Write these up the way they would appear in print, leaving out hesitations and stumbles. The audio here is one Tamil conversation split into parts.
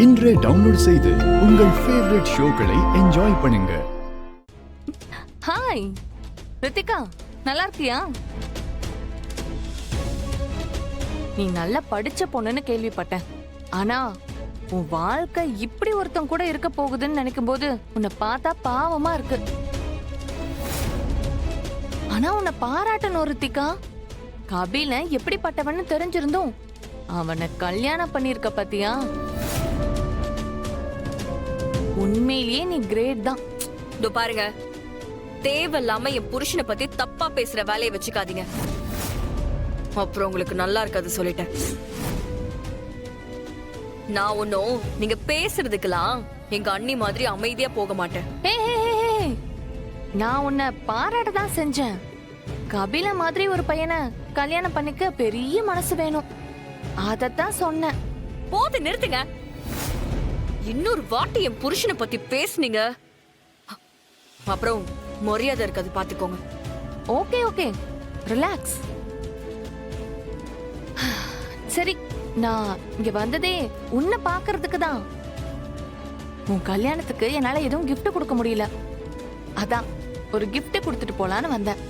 இன்றே டவுன்லோட் செய்து உங்கள் ஃபேவரட் ஷோக்களை என்ஜாய் பண்ணுங்க. ஹாய் ரித்திகா, நல்லா இருக்கியா? நீ நல்லா படிச்ச பொண்ணுன்னு கேள்விப்பட்டேன். ஆனா உன் வாழ்க்கை இப்படி ஒருத்தன் கூட இருக்க போகுதுன்னு நினைக்கும் போது உன்னை பார்த்தா பாவமா இருக்கு. ஆனா உன்னை பாராட்டணும் ரித்திகா. கபில எப்படிப்பட்டவன்னு தெரிஞ்சிருந்தோம் அவனை கல்யாணம் பண்ணிருக்க பாத்தியா? உண்மையிலேயே நீ கிரேட் தான். இதோ பாருங்க, தேவையில்லாம என் புருஷனை பத்தி தப்பா பேசுற வேலையை வச்சுக்காதீங்க. அப்புறம் உங்களுக்கு நல்லா இருக்காது சொல்லிட்டேன். நான் ஒன்னும் நீங்க பேசுறதுக்கெல்லாம் எங்க அண்ணி மாதிரி அமைதியா போக மாட்டேன். நான் உன்னை பாராட்ட தான் செஞ்சேன். கபில மாதிரி ஒரு பையனை கல்யாணம் பண்ணிக்க பெரிய மனசு வேணும், அதத்தான் சொன்னேன். போது நிறுத்துங்க. இன்னொரு வாட்டி என் புருஷனை பத்தி பேசுனீங்க அப்புறம் மரியாதை இருக்காது, பாத்துக்கோங்க. Okay okay, relax. சரி, நான் இங்க வந்ததே உன்னை பாக்குறதுக்கு தான். உன் கல்யாணத்துக்கு என்னால எதுவும் gift கொடுக்க முடியல, அதான் ஒரு gift கொடுத்துட்டு போலான்னு வந்தேன்.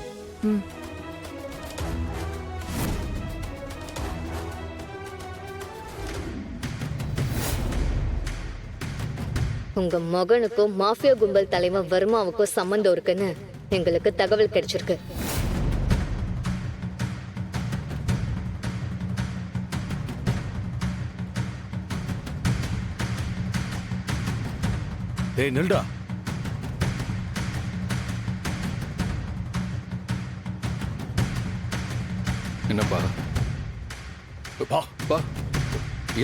உங்க மகனுக்கும் மாஃபியா கும்பல் தலைவர் வர்மாவுக்கும் சம்பந்தம் இருக்குன்னு எங்களுக்கு தகவல் கிடைச்சிருக்கு. டேய் நில்டா. என்னப்பா? பா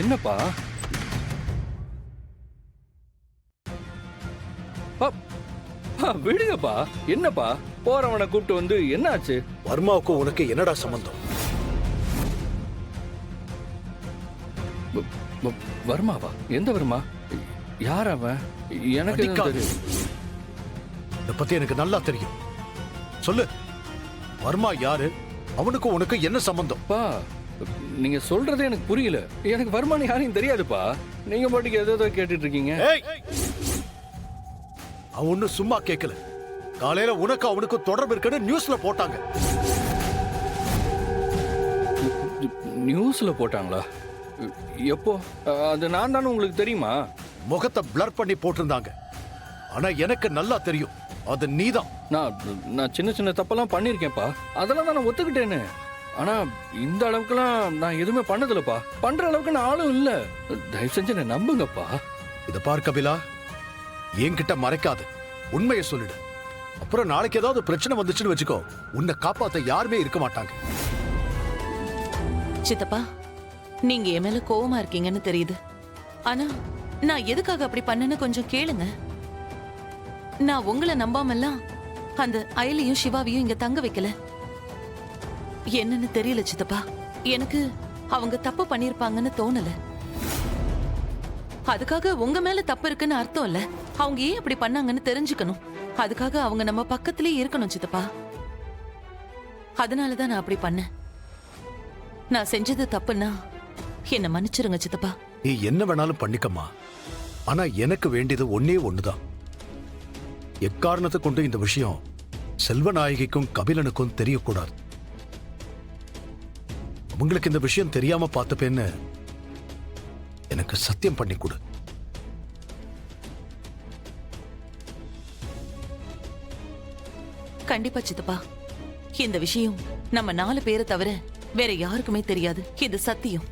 என்னப்பா? விடுங்கப்பா. என்னப்பா போறவனை கூப்பிட்டு வந்து என்னாச்சு? வர்மாவுக்கு உனக்கு என்னடா சம்பந்தம்? வர்மாவா? எந்த வர்மா? யார் அவன்? எனக்கு இத பத்தி எனக்கு நல்லா தெரியும். சொல்லு, வர்மா யாரு? அவனுக்கு உனக்கு என்ன சம்பந்தம்? பா, நீங்க சொல்றதே எனக்கு புரியல. எனக்கு வர்மான்னு யாரையும் தெரியாதுப்பா. நீங்க பாட்டுக்கு ஏதோ கேட்டுட்டு இருக்கீங்க. அவன் ஒன்னும் சும்மா கேட்கல. காலையில உனக்கு அவனுக்கு தொடர்பு இருக்குன்னு நியூஸ்ல போட்டாங்க. நியூஸ்ல போட்டாங்களா? எப்போ? அது நான் தானே, உங்களுக்கு தெரியுமா? முகத்தை பிளர் பண்ணி போட்டிருந்தாங்க. ஆனா எனக்கு நல்லா தெரியும் அது நீதான். நான் சின்ன சின்ன தப்பெல்லாம் பண்ணிருக்கேன்ப்பா, அதெல்லாம் தான் நான் ஒத்துக்கிட்டேன்னு. ஆனா இந்த அளவுக்குலாம் நான் எதுவுமே பண்ணதில்லப்பா. பண்ற அளவுக்கு நான் ஆளும் இல்ல. தயவு செஞ்சு என்ன நம்புங்கப்பா. இத பார் கபிலா, என்கிட்ட மறைக்காது, உண்மையை சொல்லிடு. அப்புறம் நாளைக்கு ஏதாவது பிரச்சனை வந்துச்சுன்னு வச்சுக்கோ, உன்னை காப்பாத்த யாருமே இருக்க மாட்டாங்க. சித்தப்பா, நீங்க என் மேல கோவமா இருக்கீங்கன்னு தெரியுது. ஆனா நான் எதுக்காக அப்படி பண்ணேன்னு கொஞ்சம் கேளுங்க. நான் உங்களை நம்பாமல்லாம் அந்த அயலியும் சிவாவையும் இங்க தங்க வைக்கல. என்னன்னு தெரியல சித்தப்பா, எனக்கு அவங்க தப்பு பண்ணிருப்பாங்கன்னு தோணல. அதுக்காக உங்க மேல தப்பு இருக்குன்னு அர்த்தம் இல்ல. அவங்க ஏன் அப்படி பண்ணாங்கன்னு தெரிஞ்சுக்கணும். அதுக்காக அவங்க நம்ம பக்கத்திலே இருக்கணும் சித்தப்பா. அதனாலதான் நான் அப்படி பண்ணேன். நான் செஞ்சது தப்புன்னா என்ன மன்னிச்சிருங்க சித்தப்பா. நீ என்ன வேணாலும் பண்ணிக்கம்மா. ஆனா எனக்கு வேண்டியது ஒன்னே ஒண்ணுதான். எக்காரணத்தை கொண்டு இந்த விஷயம் செல்வநாயகிக்கும் கபிலனுக்கும் தெரியக்கூடாது. உங்களுக்கு இந்த விஷயம் தெரியாம பார்த்துப்பேன்னு எனக்கு சத்தியம் பண்ணி கொடு. கண்டிப்பா சித்தப்பா. இந்த விஷயம் நம்ம 4 பேரை தவிர வேற யாருக்குமே தெரியாது. இது சத்தியம்.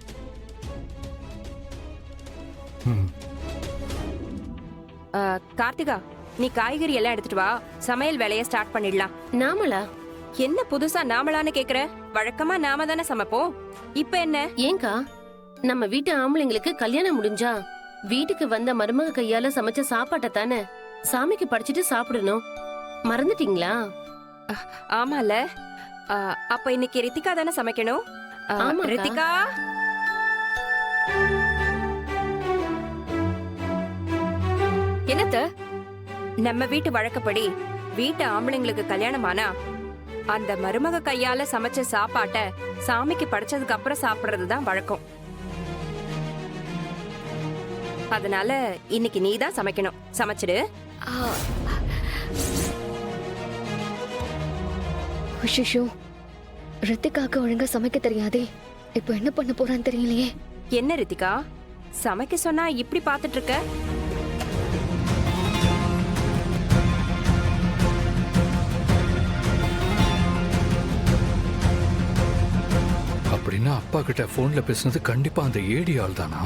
கார்த்திகா, நீ காய்கறி எல்லாம் எடுத்துட்டு வா, சமையல் வேலையை ஸ்டார்ட் பண்ணிடலாம். நாமளா? என்ன புதுசா நாமளான்னு கேக்குற? வழக்கமா நாம தானே சமைப்போம். இப்ப என்ன? ஏங்கா, நம்ம வீட்டு ஆம்பளைங்களுக்கு கல்யாணம் முடிஞ்சா வீட்டுக்கு வந்த மருமக கையால சமைச்ச சாப்பாட்டை தானே சாமிக்கு படைச்சிட்டு சாப்பிடணும். மறந்துட்டீங்களா? ஆமால. அப்ப இன்னைக்கு ரித்திகா தானே சமைக்கணும். ரித்திகா, என்னத்த? நம்ம வீட்டு வழக்கப்படி வீட்டு ஆம்பளைங்களுக்கு கல்யாணம் ஆனா அந்த மருமக கையால சமைச்ச சாப்பாட்டை சாமிக்கு படைச்சதுக்கு அப்புறம் சாப்பிடுறதுதான் வழக்கம். அதனால இன்னைக்கு நீ தான் சமைக்கணும். சமைச்சிடு. அஷிஷோ, ரித்திகாக்கு ஒழுங்கா சமைக்க தெரியாதே. இப்போ என்ன பண்ண போறான்னு தெரியலையே. என்ன ரித்திகா, சமைக்க சொன்னா இப்படி பாத்துட்டு இருக்க? அப்படின்னா அப்பா கிட்ட போன்ல பேசுனது கண்டிப்பா அந்த ஏடி ஆள் தானா?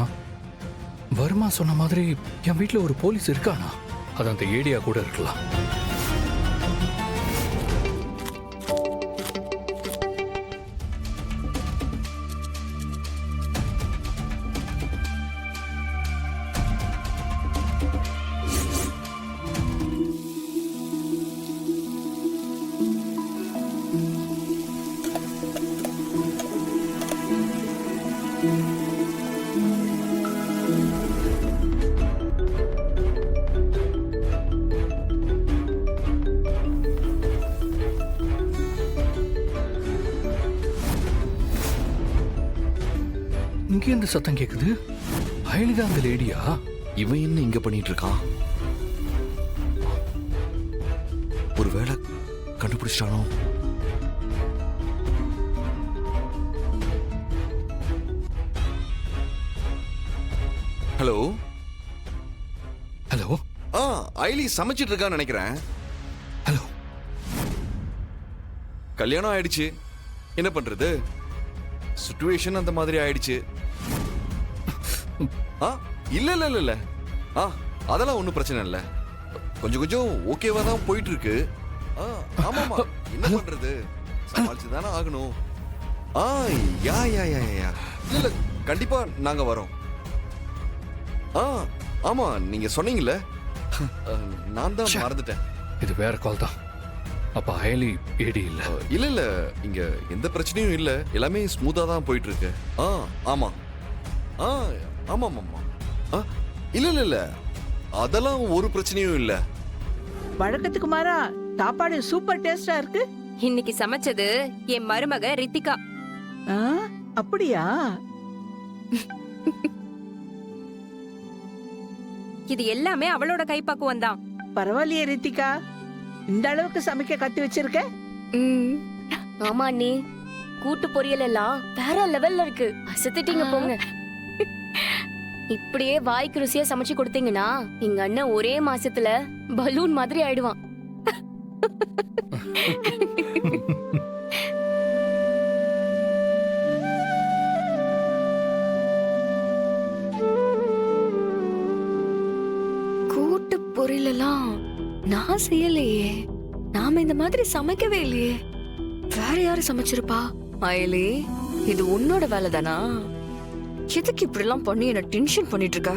வர்மா சொன்ன மாதிரி என் வீட்ல ஒரு போலீஸ் இருக்கானா? அது அந்த ஏடியா கூட இருக்கலாம். இங்க இருந்து சத்தம் கேக்குது. அயலிதான் அந்த லேடியா? இவன் என்ன இங்க பண்ணிட்டு இருக்கான்? ஒருவேளை கண்டுபிடிச்சிட்டானோ? ஹலோ ஹலோ ஐலி சமைச்சிட்டு இருக்கான்னு நினைக்கிறேன். ஹலோ, கல்யாணம் ஆயிடுச்சு, என்ன பண்றது? சிச்சுவேஷன் அந்த மாதிரி ஆயிடுச்சு. இல்ல இல்ல இல்ல இல்ல அதெல்லாம் ஒண்ணும் பிரச்சனை இல்ல. கொஞ்சம் கொஞ்சம் ஓகேவா தான் போயிட்டு இருக்கு. ஆமாமா, என்ன பண்றது, சமாளிச்சுதானே ஆகணும். யா யா யா யா இல்ல, கண்டிப்பா நாங்க வரோம். ஆமா, நீங்க சொன்னீங்கல்ல, நான் தான் மறந்துட்டேன். இது வேற கால் தான். அப்ப அயலி ஏடி இல்ல? இல்ல இல்ல, இங்க எந்த பிரச்சனையும் இல்ல, எல்லாமே ஸ்மூத்தா தான் போயிட்டு இருக்கு. ஆமா ஆமா ஆமா இல்ல இல்ல இல்ல, அதெல்லாம் ஒரு பிரச்சனையும் இல்ல. வழக்கத்துக்கு மாறா சாப்பாடு சூப்பர் டேஸ்டா இருக்கு. இன்னைக்கு சமைச்சது என் மருமக ரித்திகா. அப்படியா? இது எல்லாமே அவளோட கைப்பக்குவம் தான். பரவாயில்லையே ரித்திகா, இந்த அளவுக்கு சமைக்க கத்து வச்சிருக்க. ஆமா அண்ணி, கூட்டு பொரியல் எல்லாம் வேற லெவல்ல இருக்கு. அசத்திட்டீங்க போங்க. இப்படியே வாய்க்கு ருசியா சமைச்சு கொடுத்தீங்கன்னா எங்க அண்ணன் ஒரே மாசத்துல பலூன் மாதிரி ஆயிடுவான். கூட்டு பொரியலெல்லாம் நான் செய்யலையே. நாம இந்த மாதிரி சமைக்கவே இல்லையே. வேற யாரு சமைச்சிருப்பா? அயலி, இது உன்னோட வேலை தானா? எதுக்கு இப்படி எல்லாம் பண்ணி என்ன டென்ஷன் பண்ணிட்டு இருக்க?